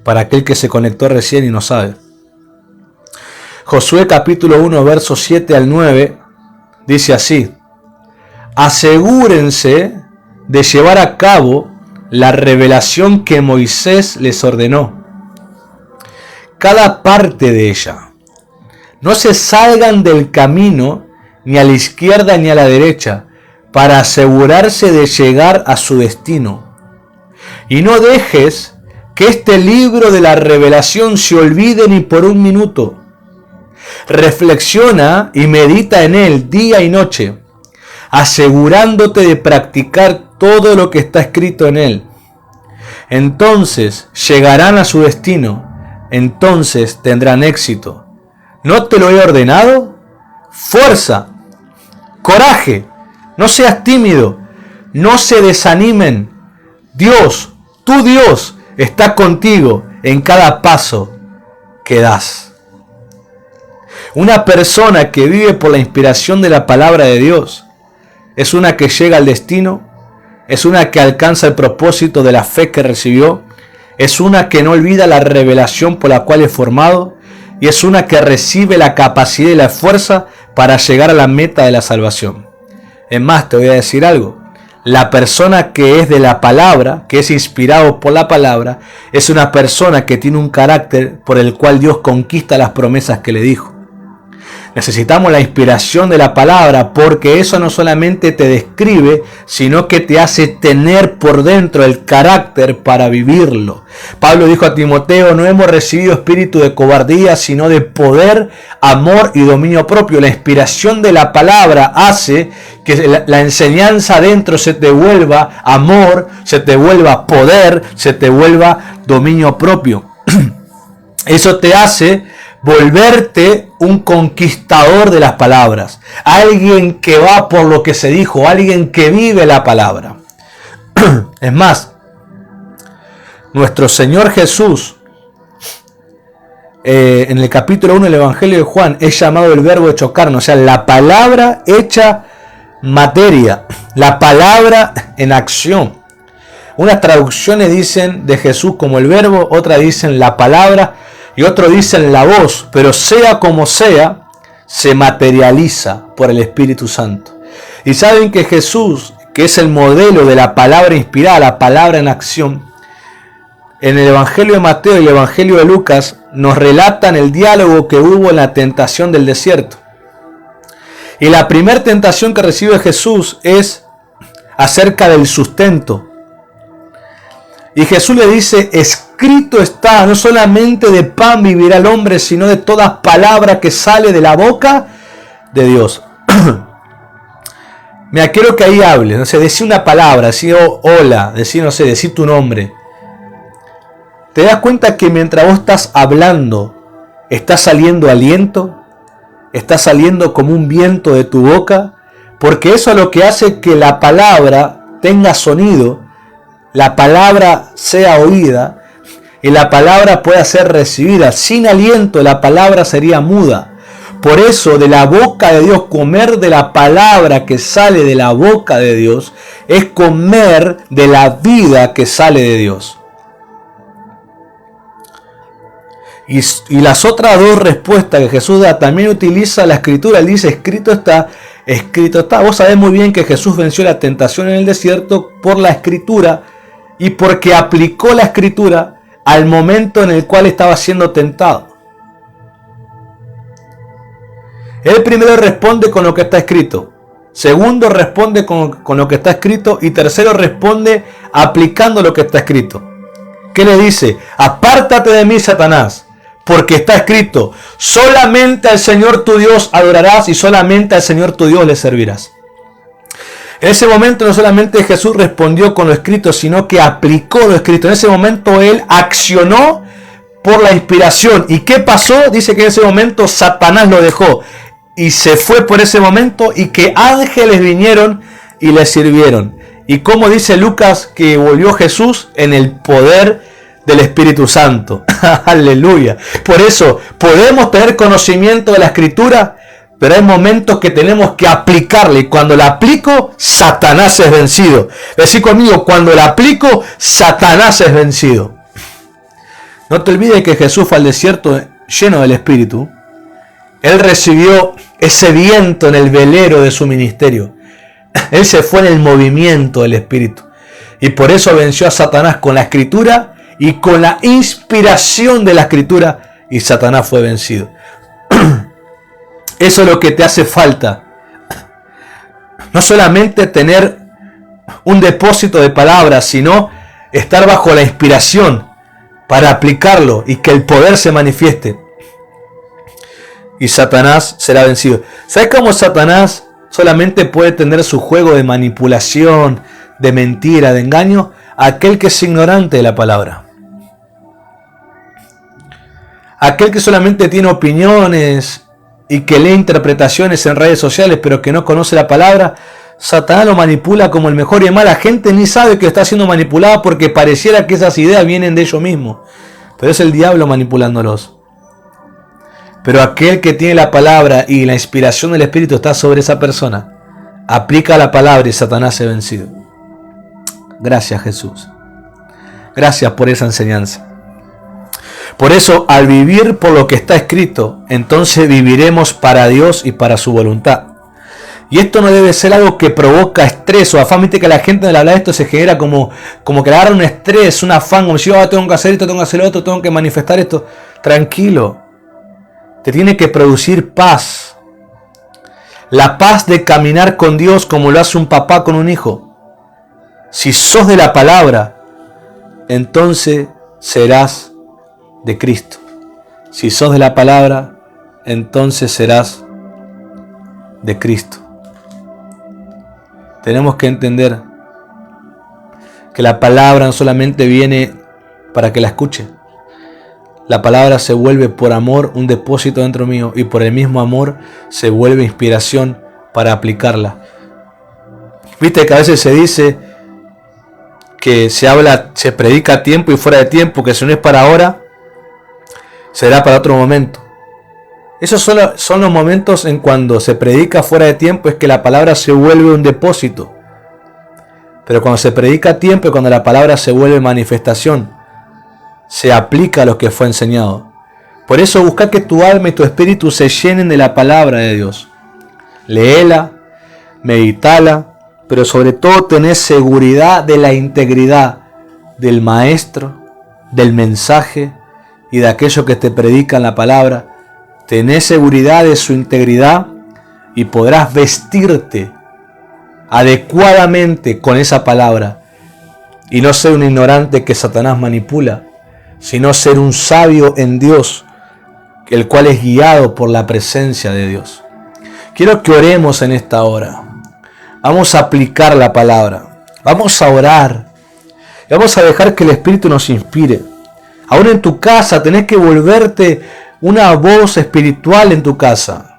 para aquel que se conectó recién y no sabe. Josué capítulo 1, versos 7 al 9, dice así: asegúrense de llevar a cabo la revelación que Moisés les ordenó, cada parte de ella. No se salgan del camino ni a la izquierda ni a la derecha, para asegurarse de llegar a su destino. Y no dejes que este libro de la revelación se olvide ni por un minuto. Reflexiona y medita en él día y noche, asegurándote de practicar todo lo que está escrito en él. Entonces llegarán a su destino, entonces tendrán éxito. ¿No te lo he ordenado? Fuerza, coraje, no seas tímido, no se desanimen. Dios, tu Dios, está contigo en cada paso que das. Una persona que vive por la inspiración de la palabra de Dios es una que llega al destino, es una que alcanza el propósito de la fe que recibió, es una que no olvida la revelación por la cual es formado, y es una que recibe la capacidad y la fuerza para llegar a la meta de la salvación. Es más, te voy a decir algo. La persona que es de la palabra, que es inspirado por la palabra, es una persona que tiene un carácter por el cual Dios conquista las promesas que le dijo. Necesitamos la inspiración de la palabra, porque eso no solamente te describe, sino que te hace tener por dentro el carácter para vivirlo. Pablo dijo a Timoteo: no hemos recibido espíritu de cobardía, sino de poder, amor y dominio propio. La inspiración de la palabra hace que la enseñanza adentro se te vuelva amor, se te vuelva poder, se te vuelva dominio propio. Eso te hace volverte un conquistador de las palabras, alguien que va por lo que se dijo, alguien que vive la palabra. Es más, nuestro Señor Jesús, en el capítulo 1 del Evangelio de Juan, es llamado el verbo hecho carne, o sea, la palabra hecha materia, la palabra en acción. Unas traducciones dicen de Jesús como el verbo, otras dicen la palabra, y otros dicen la voz, pero sea como sea, se materializa por el Espíritu Santo. Y saben que Jesús, que es el modelo de la palabra inspirada, la palabra en acción, en el Evangelio de Mateo y el Evangelio de Lucas nos relatan el diálogo que hubo en la tentación del desierto. Y la primera tentación que recibe Jesús es acerca del sustento. Y Jesús le dice: escrito está, no solamente de pan vivirá el hombre, sino de toda palabra que sale de la boca de Dios. Mira, quiero que ahí hables, no sé, decí una palabra, decí hola, decí, no sé, decí tu nombre. ¿Te das cuenta que mientras vos estás hablando, está saliendo aliento? Está saliendo como un viento de tu boca, porque eso es lo que hace que la palabra tenga sonido, la palabra sea oída y la palabra pueda ser recibida. Sin aliento la palabra sería muda. Por eso de la boca de Dios, comer de la palabra que sale de la boca de Dios, es comer de la vida que sale de Dios. Y las otras dos respuestas que Jesús da, también utiliza la escritura. Él dice: escrito está, escrito está. Vos sabés muy bien que Jesús venció la tentación en el desierto por la escritura, y porque aplicó la escritura al momento en el cual estaba siendo tentado. Él primero responde con lo que está escrito, segundo responde con lo que está escrito, y tercero responde aplicando lo que está escrito. ¿Qué le dice? Apártate de mí, Satanás, porque está escrito, solamente al Señor tu Dios adorarás y solamente al Señor tu Dios le servirás. En ese momento no solamente Jesús respondió con lo escrito, sino que aplicó lo escrito. En ese momento Él accionó por la inspiración. ¿Y qué pasó? Dice que en ese momento Satanás lo dejó y se fue por ese momento, y que ángeles vinieron y le sirvieron. Y como dice Lucas, que volvió Jesús en el poder del Espíritu Santo. Aleluya. Por eso podemos tener conocimiento de la Escritura, pero hay momentos que tenemos que aplicarle. Y cuando la aplico, Satanás es vencido. Decí conmigo, cuando la aplico, Satanás es vencido. No te olvides que Jesús fue al desierto lleno del Espíritu. Él recibió ese viento en el velero de su ministerio. Él se fue en el movimiento del Espíritu. Y por eso venció a Satanás con la Escritura y con la inspiración de la Escritura. Y Satanás fue vencido. Eso es lo que te hace falta. No solamente tener un depósito de palabras, sino estar bajo la inspiración para aplicarlo y que el poder se manifieste. Y Satanás será vencido. ¿Sabes cómo Satanás solamente puede tener su juego de manipulación, de mentira, de engaño? Aquel que es ignorante de la palabra. Aquel que solamente tiene opiniones y que lee interpretaciones en redes sociales, pero que no conoce la palabra, Satanás lo manipula como el mejor, y además la gente ni sabe que está siendo manipulada porque pareciera que esas ideas vienen de ellos mismos. Pero es el diablo manipulándolos. Pero aquel que tiene la palabra y la inspiración del Espíritu está sobre esa persona, aplica la palabra y Satanás es vencido. Gracias, Jesús. Gracias por esa enseñanza. Por eso, al vivir por lo que está escrito, entonces viviremos para Dios y para su voluntad. Y esto no debe ser algo que provoca estrés o afán. Viste que la gente al hablar de esto se genera como que le agarra un estrés, un afán, como si yo tengo que hacer esto, tengo que hacer lo otro, tengo que manifestar esto. Tranquilo. Te tiene que producir paz. La paz de caminar con Dios como lo hace un papá con un hijo. Si sos de la palabra, entonces serás de Cristo. Si sos de la palabra, entonces serás de Cristo. Tenemos que entender que la palabra no solamente viene para que la escuche. La palabra se vuelve por amor un depósito dentro mío, y por el mismo amor se vuelve inspiración para aplicarla. Viste que a veces se dice que se predica a tiempo y fuera de tiempo, que si no es para ahora, será para otro momento. Esos son los momentos en cuando se predica fuera de tiempo, es que la palabra se vuelve un depósito. Pero cuando se predica a tiempo y cuando la palabra se vuelve manifestación, se aplica a lo que fue enseñado. Por eso busca que tu alma y tu espíritu se llenen de la palabra de Dios. Léela, meditala, pero sobre todo tenés seguridad de la integridad del maestro, del mensaje y de aquello que te predican la palabra. Tenés seguridad de su integridad y podrás vestirte adecuadamente con esa palabra y no ser un ignorante que Satanás manipula, sino ser un sabio en Dios, el cual es guiado por la presencia de Dios. Quiero que oremos en esta hora. Vamos a aplicar la palabra. Vamos a orar. Y vamos a dejar que el Espíritu nos inspire. Ahora en tu casa tenés que volverte una voz espiritual en tu casa.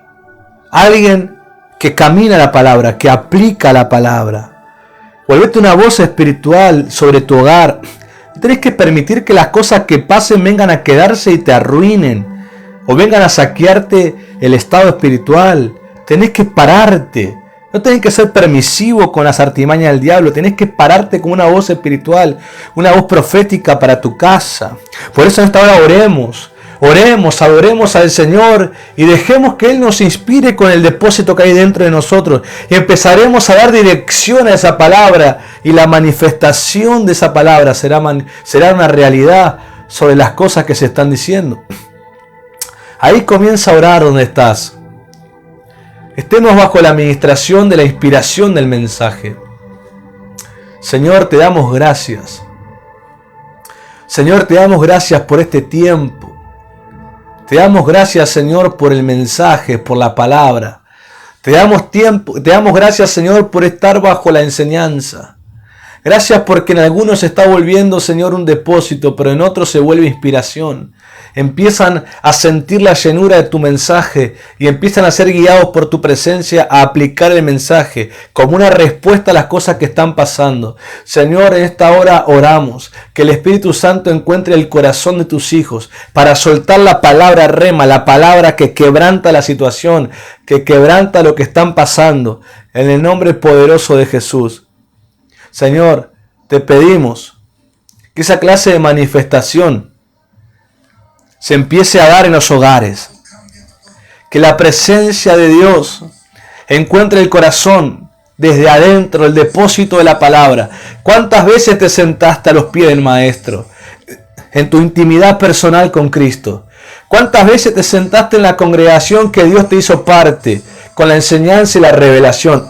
Alguien que camina la palabra, que aplica la palabra. Volverte una voz espiritual sobre tu hogar. Tenés que permitir que las cosas que pasen vengan a quedarse y te arruinen, o vengan a saquearte el estado espiritual. Tenés que pararte. No tenés que ser permisivo con las artimañas del diablo. Tenés que pararte con una voz espiritual, una voz profética para tu casa. Por eso en esta hora oremos. Oremos, adoremos al Señor y dejemos que Él nos inspire con el depósito que hay dentro de nosotros. Y empezaremos a dar dirección a esa palabra, y la manifestación de esa palabra será una realidad sobre las cosas que se están diciendo. Ahí comienza a orar donde estás. Estemos bajo la administración de la inspiración del mensaje. Señor, te damos gracias. Señor, te damos gracias por este tiempo. Te damos gracias, Señor, por el mensaje, por la palabra. Te damos gracias, Señor, por estar bajo la enseñanza. Gracias porque en algunos se está volviendo, Señor, un depósito, pero en otros se vuelve inspiración. Empiezan a sentir la llenura de tu mensaje y empiezan a ser guiados por tu presencia a aplicar el mensaje como una respuesta a las cosas que están pasando. Señor, en esta hora oramos que el Espíritu Santo encuentre el corazón de tus hijos para soltar la palabra rema, la palabra que quebranta la situación, que quebranta lo que están pasando, en el nombre poderoso de Jesús. Señor, te pedimos que esa clase de manifestación se empiece a dar en los hogares. Que la presencia de Dios encuentre el corazón desde adentro, el depósito de la palabra. ¿Cuántas veces te sentaste a los pies del Maestro en tu intimidad personal con Cristo? ¿Cuántas veces te sentaste en la congregación que Dios te hizo parte con la enseñanza y la revelación?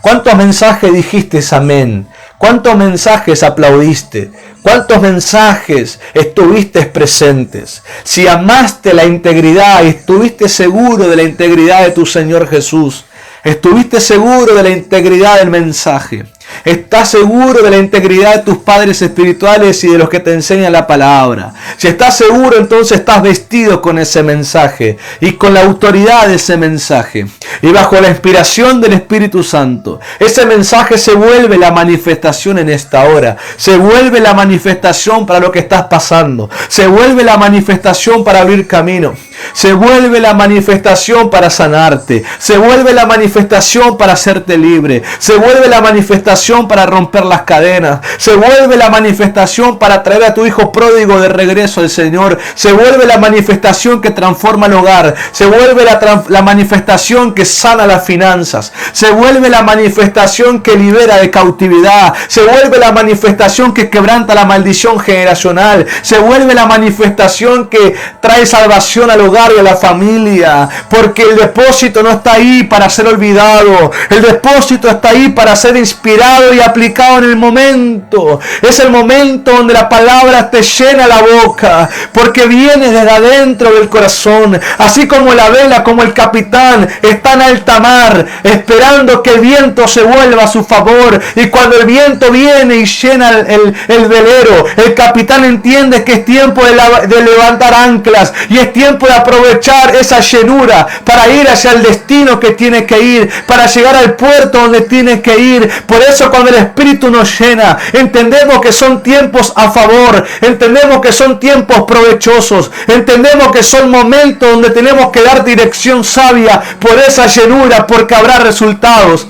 ¿Cuántos mensajes dijiste amén? ¿Cuántos mensajes aplaudiste? ¿Cuántos mensajes estuviste presentes? Si amaste la integridad y estuviste seguro de la integridad de tu Señor Jesús, estuviste seguro de la integridad del mensaje, estás seguro de la integridad de tus padres espirituales y de los que te enseñan la palabra. Si estás seguro, entonces estás vestido con ese mensaje y con la autoridad de ese mensaje. Y bajo la inspiración del Espíritu Santo, ese mensaje se vuelve la manifestación en esta hora. Se vuelve la manifestación para lo que estás pasando. Se vuelve la manifestación para abrir camino. Se vuelve la manifestación para sanarte. Se vuelve la manifestación para hacerte libre. Se vuelve la manifestación para romper las cadenas. Se vuelve la manifestación para traer a tu hijo pródigo de regreso al Señor. Se vuelve la manifestación que transforma el hogar. Se vuelve la manifestación que sana las finanzas. Se vuelve la manifestación que libera de cautividad. Se vuelve la manifestación que quebranta la maldición generacional. Se vuelve la manifestación que trae salvación al hogar y a la familia. Porque el depósito no está ahí para ser olvidado. El depósito está ahí para ser inspirado y aplicado en el momento. Es el momento donde la palabra te llena la boca, porque viene desde adentro del corazón. Así como la vela, como el capitán está en alta mar, esperando que el viento se vuelva a su favor. Y cuando el viento viene y llena el velero, el capitán entiende que es tiempo de levantar anclas y es tiempo de aprovechar esa llenura para ir hacia el destino que tiene que ir, para llegar al puerto donde tiene que ir. Por eso cuando el Espíritu nos llena, entendemos que son tiempos a favor, entendemos que son tiempos provechosos, entendemos que son momentos donde tenemos que dar dirección sabia por esa llenura, porque habrá resultados.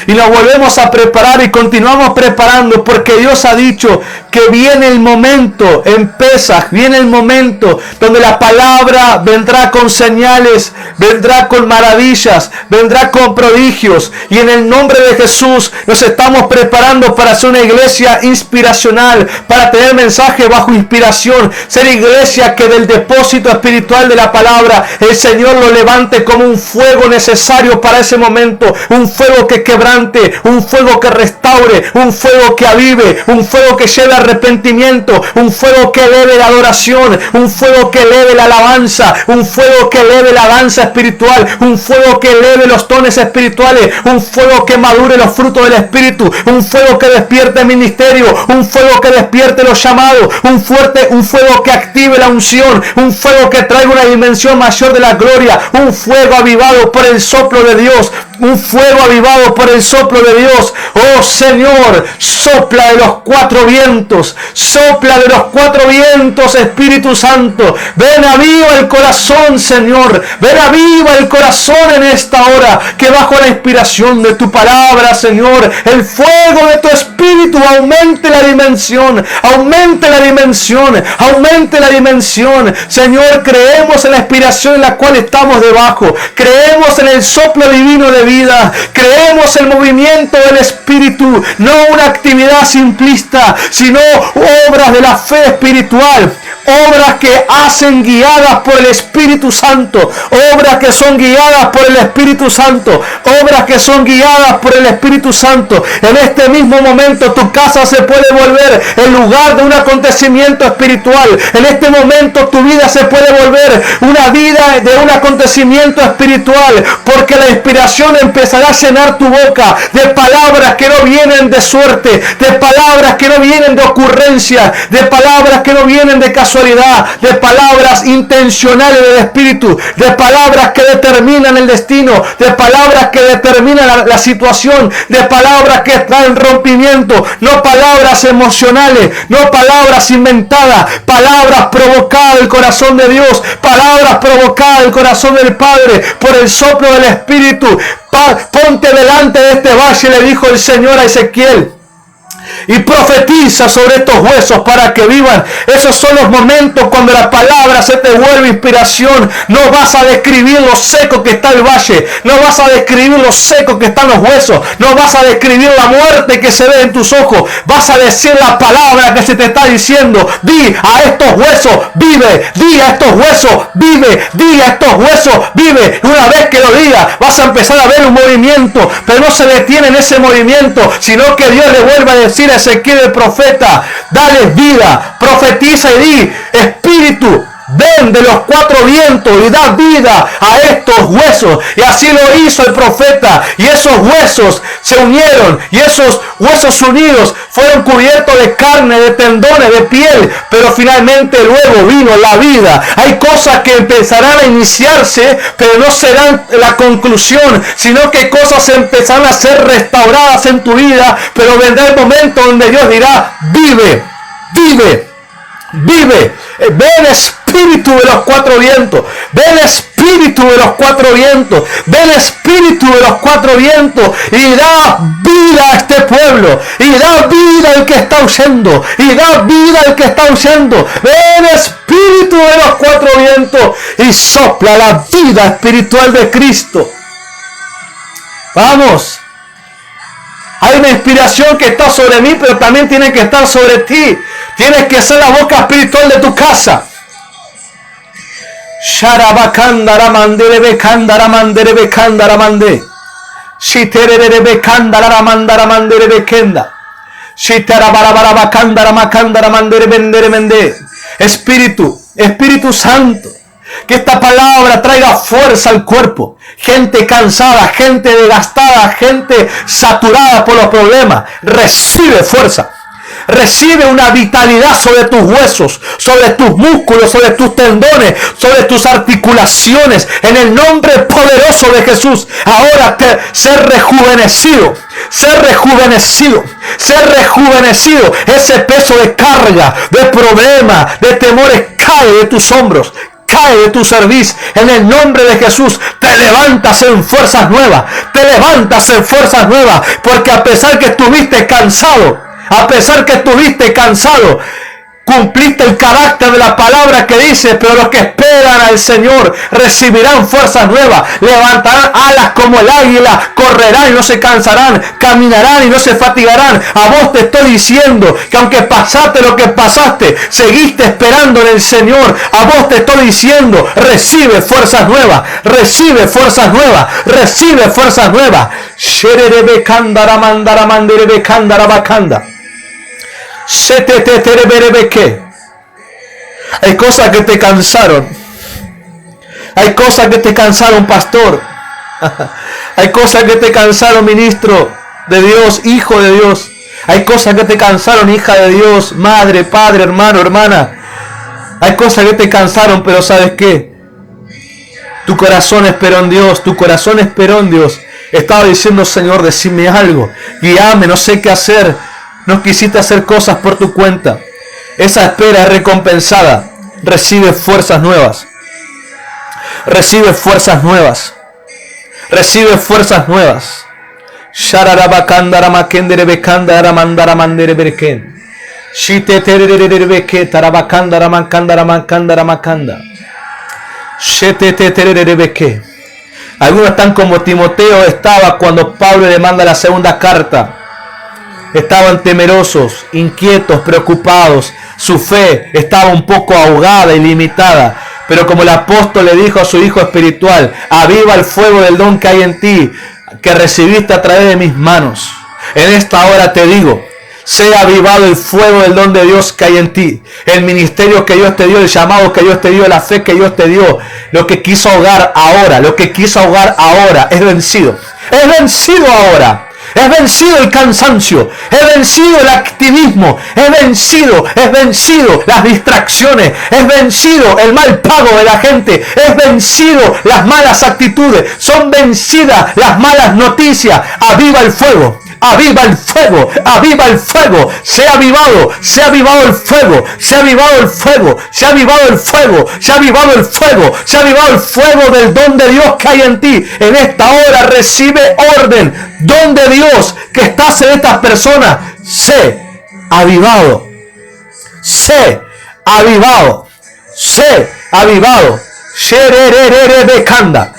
Y nos volvemos a preparar y continuamos preparando, porque Dios ha dicho que viene el momento en Pesaj, viene el momento donde la palabra vendrá con señales, vendrá con maravillas, vendrá con prodigios. Y en el nombre de Jesús nos estamos preparando para ser una iglesia inspiracional, para tener mensaje bajo inspiración, ser iglesia que del depósito espiritual de la palabra el Señor lo levante como un fuego necesario para ese momento, un fuego que quebrante, un fuego que restaure, un fuego que avive, un fuego que lleve arrepentimiento, un fuego que eleve la adoración, un fuego que eleve la alabanza, un fuego que eleve la danza espiritual, un fuego que eleve los dones espirituales, un fuego que madure los frutos del Espíritu, un fuego que despierte el ministerio, un fuego que despierte los llamados, un fuego que active la unción, un fuego que traiga una dimensión mayor de la gloria, un fuego avivado por el soplo de Dios, un fuego avivado por el soplo de Dios. Oh Señor, sopla de los cuatro vientos, sopla de los cuatro vientos, Espíritu Santo. Ven, aviva el corazón, Señor. Ven, aviva el corazón en esta hora, que bajo la inspiración de tu palabra, Señor, el fuego de tu Espíritu aumente la dimensión, aumente la dimensión, aumente la dimensión. Señor, creemos en la inspiración en la cual estamos debajo, creemos en el soplo divino de vida. Creemos el movimiento del Espíritu, no una actividad simplista, sino obras de la fe espiritual. Obras que hacen guiadas por el Espíritu Santo. Obras que son guiadas por el Espíritu Santo. Obras que son guiadas por el Espíritu Santo. En este mismo momento tu casa se puede volver el lugar de un acontecimiento espiritual. En este momento tu vida se puede volver una vida de un acontecimiento espiritual. Porque la inspiración empezará a llenar tu boca de palabras que no vienen de suerte. De palabras que no vienen de ocurrencia. De palabras que no vienen de casualidad. De palabras intencionales del Espíritu, de palabras que determinan el destino, de palabras que determinan la situación, de palabras que traen rompimiento, no palabras emocionales, no palabras inventadas, palabras provocadas del corazón de Dios, palabras provocadas del corazón del Padre por el soplo del Espíritu. Ponte delante de este valle, le dijo el Señor a Ezequiel, y profetiza sobre estos huesos para que vivan. Esos son los momentos cuando la palabra se te vuelve inspiración. No vas a describir lo seco que está el valle, no vas a describir lo seco que están los huesos, no vas a describir la muerte que se ve en tus ojos, vas a decir la palabra que se te está diciendo. Di a estos huesos, vive. Di a estos huesos, vive. Di a estos huesos, vive. Una vez que lo digas, vas a empezar a ver un movimiento, pero no se detiene en ese movimiento, sino que Dios le vuelve a decir a Ezequiel el profeta, dale vida, profetiza y di, Espíritu, ven de los cuatro vientos y da vida a estos huesos. Y así lo hizo el profeta, y esos huesos se unieron, y esos huesos unidos fueron cubiertos de carne, de tendones, de piel, pero finalmente luego vino la vida. Hay cosas que empezarán a iniciarse, pero no serán la conclusión, sino que cosas empezarán a ser restauradas en tu vida, pero vendrá el momento donde Dios dirá, vive, vive, vive. Ven Espíritu de los cuatro vientos, ven Espíritu de los cuatro vientos, ven Espíritu de los cuatro vientos, y da vida a este pueblo, y da vida al que está huyendo, y da vida al que está huyendo. Ven Espíritu de los cuatro vientos y sopla la vida espiritual de Cristo. Vamos. Hay una inspiración que está sobre mí, pero también tiene que estar sobre ti. Tienes que ser la boca espiritual de tu casa. Espíritu Santo, que esta palabra traiga fuerza al cuerpo. Gente cansada, gente desgastada, gente saturada por los problemas, recibe fuerza. Recibe una vitalidad sobre tus huesos, sobre tus músculos, sobre tus tendones, sobre tus articulaciones. En el nombre poderoso de Jesús, ahora ser rejuvenecido. Ser rejuvenecido, ser rejuvenecido. Ese peso de carga, de problemas, de temores cae de tus hombros, cae de tu cerviz. En el nombre de Jesús te levantas en fuerzas nuevas, te levantas en fuerzas nuevas, porque a pesar que estuviste cansado, cumpliste el carácter de la palabra que dice, pero los que esperan al Señor recibirán fuerzas nuevas, levantarán alas como el águila, correrán y no se cansarán, caminarán y no se fatigarán. A vos te estoy diciendo que aunque pasaste lo que pasaste, seguiste esperando en el Señor. A vos te estoy diciendo, recibe fuerzas nuevas, recibe fuerzas nuevas, recibe fuerzas nuevas. Hay cosas que te cansaron. Hay cosas que te cansaron, pastor. Hay cosas que te cansaron, ministro de Dios, hijo de Dios. Hay cosas que te cansaron, hija de Dios, madre, padre, hermano, hermana. Hay cosas que te cansaron, pero ¿sabes qué? Tu corazón esperó en Dios, tu corazón esperó en Dios. Estaba diciendo, Señor, decime algo, guíame, no sé qué hacer. No quisiste hacer cosas por tu cuenta. Esa espera es recompensada. Recibe fuerzas nuevas. Recibe fuerzas nuevas. Recibe fuerzas nuevas. Algunos están como Timoteo estaba cuando Pablo le manda la segunda carta. Estaban temerosos, inquietos, preocupados. Su fe estaba un poco ahogada y limitada. Pero como el apóstol le dijo a su hijo espiritual, aviva el fuego del don que hay en ti, que recibiste a través de mis manos. En esta hora te digo, sea avivado el fuego del don de Dios que hay en ti. El ministerio que Dios te dio, el llamado que Dios te dio, la fe que Dios te dio. Lo que quiso ahogar ahora es vencido. Es vencido ahora. Es vencido el cansancio, es vencido el activismo, es vencido las distracciones, es vencido el mal pago de la gente, es vencido las malas actitudes, son vencidas las malas noticias. Aviva el fuego. Aviva el fuego, aviva el fuego, sea avivado el fuego, sea avivado el fuego, sea avivado el fuego, sea avivado el fuego, sea avivado el fuego del don de Dios que hay en ti. En esta hora recibe orden, don de Dios que estás en estas personas. Sé avivado, sé avivado, sé avivado. Sherererebe-kanda.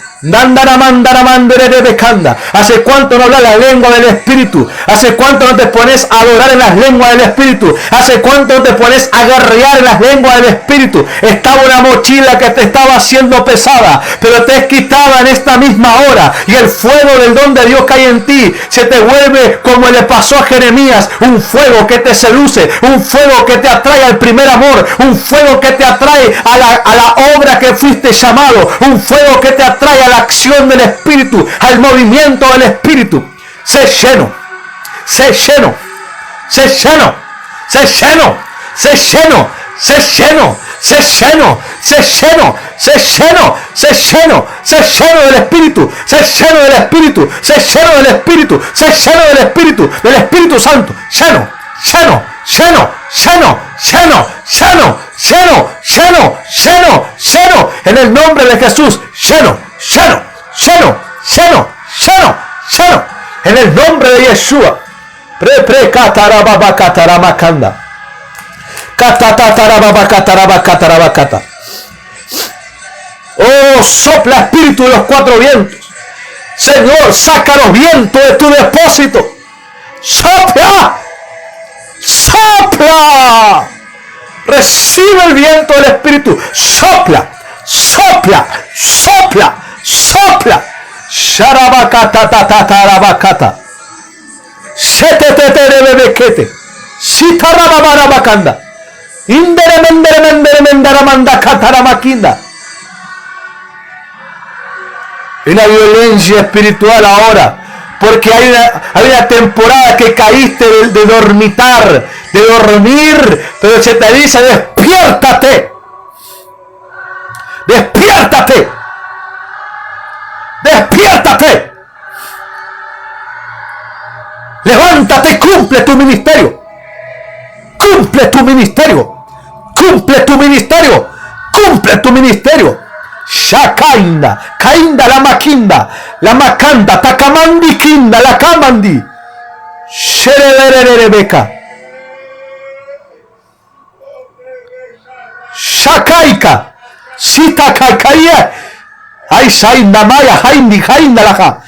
¿Hace cuánto no hablas la lengua del Espíritu? ¿Hace cuánto no te pones a adorar en las lenguas del Espíritu? ¿Hace cuánto no te pones a guerrear en las lenguas del Espíritu? Estaba una mochila que te estaba haciendo pesada, pero te es quitada en esta misma hora, y el fuego del don de Dios que hay en ti se te vuelve como le pasó a Jeremías, un fuego que te seduce, un fuego que te atrae al primer amor, un fuego que te atrae a la obra que fuiste llamado, un fuego que te atrae a la acción del Espíritu, al movimiento del Espíritu. Sé lleno, sé lleno, sé lleno, sé lleno, sé lleno, sé lleno, sé lleno, sé lleno, sé lleno, sé lleno, sé lleno del Espíritu, sé lleno del Espíritu, sé lleno del Espíritu, sé lleno del Espíritu Santo, lleno, lleno, lleno, lleno, lleno, lleno, lleno, lleno, lleno, lleno, en el nombre de Jesús, lleno, lleno, lleno, lleno, lleno, lleno, en el nombre de Yeshua. Katarababakataramakanda. Katatatarababakatarabakatarabakata. Oh, sopla espíritu de los cuatro vientos. Señor, saca los vientos de tu depósito. Sopla, sopla. Recibe el viento del Espíritu. Sopla, sopla, sopla, sopla. Sharabakata. Sheteteterebekete. Sitarababarabakanda. Inderemenderemenderemendaramanda kataramakinda. Hay una violencia espiritual ahora. Porque hay una temporada que caíste de dormitar, de dormir, pero se te dice, despiértate. Despiértate. Despiértate. Levántate y cumple tu ministerio. Cumple tu ministerio. Cumple tu ministerio. Cumple tu ministerio. Shakainda, Kainda la makinda, la makanda, takamandi kinda, la kamandi. Shereberebeka. Shakaika, Sita Kakaya, Aishainda Maya, Haindi, Hainda Laja.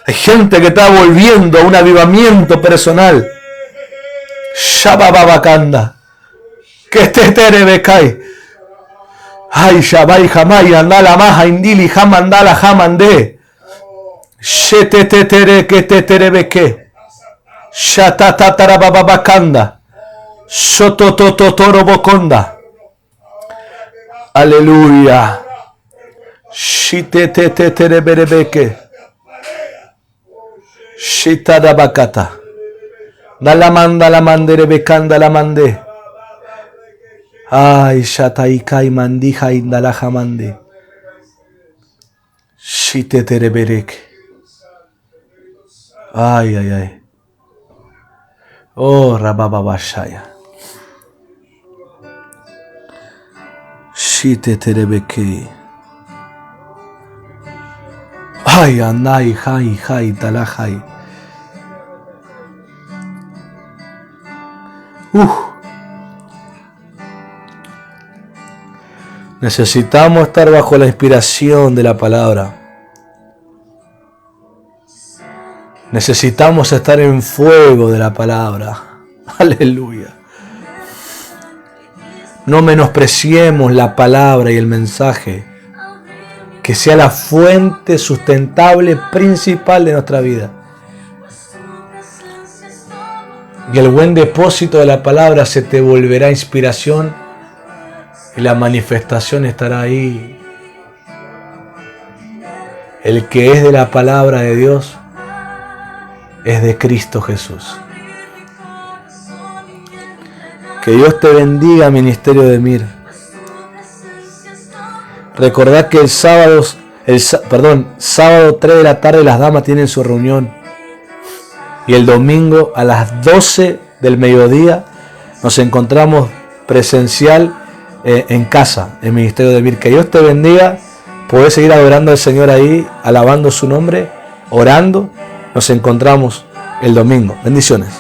Hay gente que está volviendo a un avivamiento personal. Shabababakanda. Que te terebekai. Ay, Shabai Jamai, andala maja, indili, jamandala, jamande. Shetetere que te terebeke. Shatatatarababakanda. Sototototorobokonda. Aleluya. Shiteteteterebeke. Shitarabakata. Dalamanda la mandere bekanda la mande. Ay, shataikai mandija indalaja mande. Shitetereberek. Ay, ay, ay. Oh, rabababashaya. Shiteterebeke. Ay, anai, hai, talajai. Necesitamos estar bajo la inspiración de la palabra. Necesitamos estar en fuego de la palabra. Aleluya. No menospreciemos la palabra y el mensaje. Que sea la fuente sustentable principal de nuestra vida. Y el buen depósito de la palabra se te volverá inspiración y la manifestación estará ahí. El que es de la palabra de Dios es de Cristo Jesús. Que Dios te bendiga, Ministerio de Mir. Recordad que sábado 3 de la tarde las damas tienen su reunión. Y el domingo a las 12 del mediodía nos encontramos presencial en casa, en Ministerio de Mir. Que Dios te bendiga. Podés seguir adorando al Señor ahí, alabando su nombre, orando. Nos encontramos el domingo. Bendiciones.